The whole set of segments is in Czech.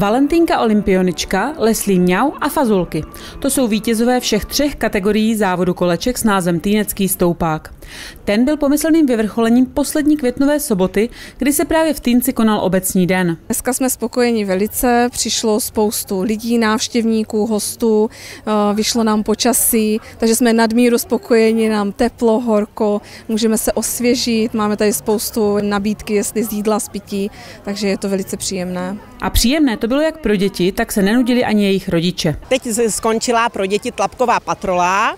Valentýnka olympionička, Leslie Mňau a Fazulky. To jsou vítězové všech 3 kategorií závodu koleček s názvem Týnecký stoupák. Ten byl pomyslným vyvrcholením poslední květnové soboty, kdy se právě v Týnci konal obecní den. Dneska jsme spokojeni velice, přišlo spoustu lidí, návštěvníků, hostů, vyšlo nám počasí, takže jsme nadmíru spokojeni, nám teplo, horko, můžeme se osvěžit, máme tady spoustu nabídky, jestli z jídla, z pití, takže je to velice příjemné. A příjemné to bylo jak pro děti, tak se nenudili ani jejich rodiče. Teď skončila pro děti tlapková patrola.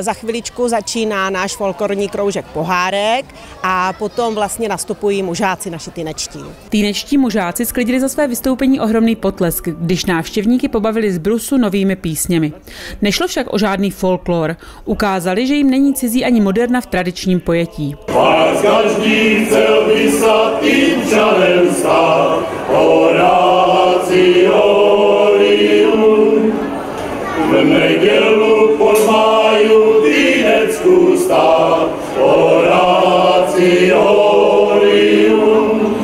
Za chviličku začíná náš folklorní kroužek Pohárek a potom vlastně nastupují mužáci naši týnečtí. Týnečtí mužáci sklidili za své vystoupení ohromný potlesk, když návštěvníky pobavili z brusu novými písněmi. Nešlo však o žádný folklor. Ukázali, že jim není cizí ani moderna v tradičním pojetí. Vás každý chcel by sa tým čanem stát, Horáciorium. V nedělu pod máju Týnecku stát, Horáciorium.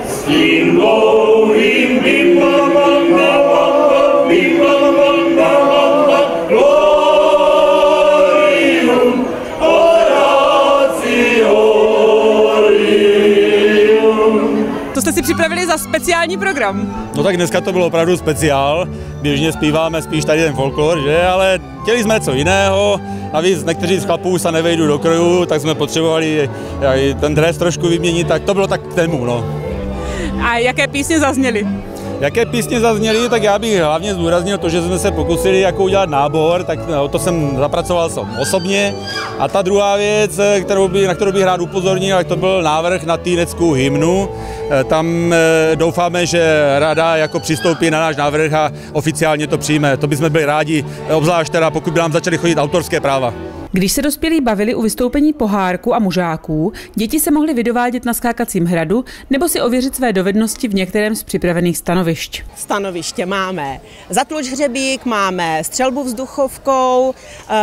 S tím dlouhým glorium, Horáciorium. To jste si připravili za speciální program? No tak dneska to bylo opravdu speciál, běžně zpíváme spíš tady ten folklor, že? Ale chtěli jsme něco jiného, navíc někteří z chlapů se nevejdou do krojů, tak jsme potřebovali ten dres trošku vyměnit, tak to bylo tak k tému, no. A jaké písně zazněly? Jaké písně zazněly, tak já bych hlavně zdůraznil to, že jsme se pokusili jako udělat nábor, tak to jsem zapracoval osobně. A ta druhá věc, na kterou bych rád upozornil, tak to byl návrh na týneckou hymnu. Tam doufáme, že rada jako přistoupí na náš návrh a oficiálně to přijme. To bychom byli rádi, obzvlášť teda, pokud by nám začaly chodit autorské práva. Když se dospělí bavili u vystoupení pohárku a mužáků, děti se mohly vydovádět na skákacím hradu nebo si ověřit své dovednosti v některém z připravených stanovišť. Stanoviště máme zatluč hřebík, máme střelbu vzduchovkou,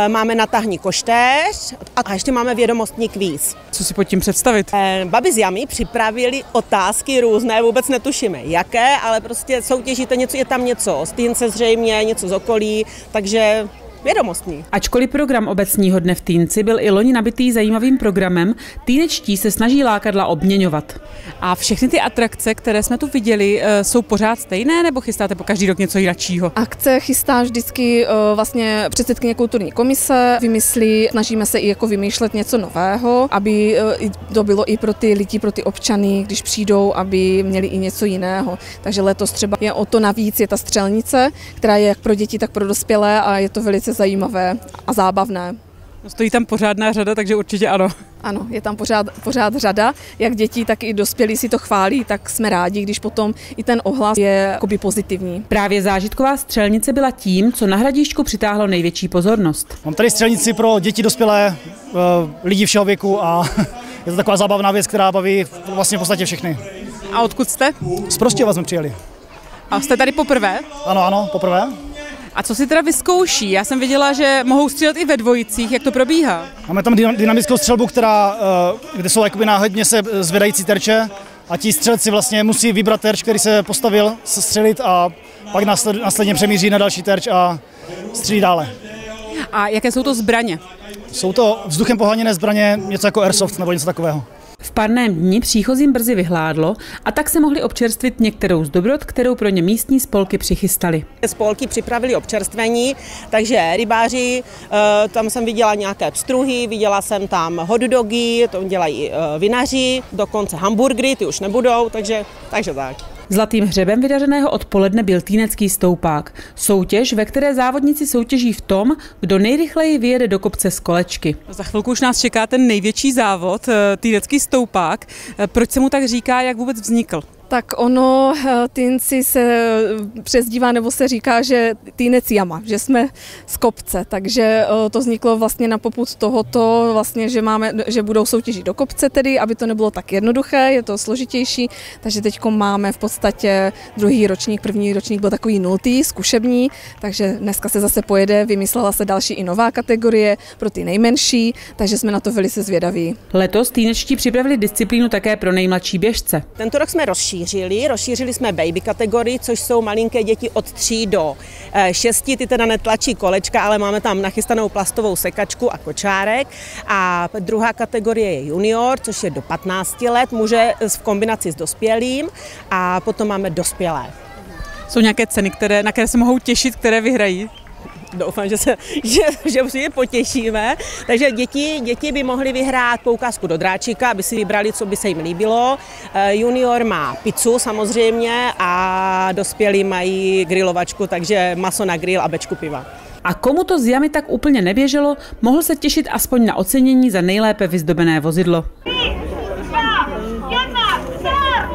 máme natahní košteř a ještě máme vědomostní kvíz. Co si pod tím představit? Babi z Jamy připravili otázky různé, vůbec netušíme jaké, ale prostě soutěžíte něco, je tam něco z Týnce zřejmě, něco z okolí, takže vědomostní. Ačkoliv program obecního dne v Týnci byl i loni nabitý zajímavým programem, týnečtí se snaží lákadla obměňovat. A všechny ty atrakce, které jsme tu viděli, jsou pořád stejné, nebo chystáte po každý rok něco jiného? Akce chystá vždycky vlastně předsedkyně kulturní komise, vymyslí, snažíme se i jako vymýšlet něco nového, aby to bylo i pro ty lidi, pro ty občany, když přijdou, aby měli i něco jiného. Takže letos třeba je o to navíc, je ta střelnice, která je jak pro děti, tak pro dospělé a je to velice zajímavé a zábavné. Stojí tam pořádná řada, takže určitě ano. Ano, je tam pořád řada, jak děti, tak i dospělí si to chválí, tak jsme rádi, když potom i ten ohlas je jakoby pozitivní. Právě zážitková střelnice byla tím, co na Hradišťku přitáhlo největší pozornost. Mám tady střelnici pro děti, dospělé, lidi všeho věku a je to taková zábavná věc, která baví vlastně v podstatě všechny. A odkud jste? Z Prostějova jsme přijeli. A jste tady poprvé? Ano, poprvé. A co si teda vyzkouší? Já jsem viděla, že mohou střílet i ve dvojicích, jak to probíhá? Máme tam dynamickou střelbu, kde jsou jakoby náhodně se zvedající terče a ti střelci vlastně musí vybrat terč, který se postavil, střelit a pak následně přemíří na další terč a střílí dále. A jaké jsou to zbraně? Jsou to vzduchem poháněné zbraně, něco jako airsoft nebo něco takového. V parném dni příchozím brzy vyhládlo a tak se mohli občerstvit některou z dobrot, kterou pro ně místní spolky přichystali. Spolky připravili občerstvení, takže rybáři, tam jsem viděla nějaké pstruhy, viděla jsem tam hot dogy, to dělají vinaři, dokonce hamburgery, ty už nebudou, takže tak. Zlatým hřebem vydařeného odpoledne byl týnecký stoupák. Soutěž, ve které závodníci soutěží v tom, kdo nejrychleji vyjede do kopce z kolečky. Za chvilku už nás čeká ten největší závod, týnecký stoupák. Proč se mu tak říká, jak vůbec vznikl? Tak ono, Týnci se přezdívá nebo se říká, že Týnec jama, že jsme z kopce, takže to vzniklo vlastně na popud tohoto, vlastně, že budou soutěžit do kopce tedy, aby to nebylo tak jednoduché, je to složitější, takže teď máme v podstatě druhý ročník, první ročník byl takový 0, zkušební, takže dneska se zase pojede, vymyslela se další i nová kategorie pro ty nejmenší, takže jsme na to velice zvědaví. Letos týnečtí připravili disciplínu také pro nejmladší běžce. Tento rok jsme rozšířili rozšířili. Rozšířili jsme baby kategorii, což jsou malinké děti od 3 do 6. Ty teda netlačí kolečka, ale máme tam nachystanou plastovou sekačku a kočárek. A druhá kategorie je junior, což je do 15 let, může v kombinaci s dospělým. A potom máme dospělé. Jsou nějaké ceny, na které se mohou těšit, které vyhrají? Doufám, že si je potěšíme. Takže děti by mohly vyhrát poukázku do dráčika, aby si vybrali, co by se jim líbilo. Junior má pizzu samozřejmě a dospělí mají grilovačku, takže maso na grill a bečku piva. A komu to z jamy tak úplně neběželo, mohl se těšit aspoň na ocenění za nejlépe vyzdobené vozidlo. 3, 2, 1, start!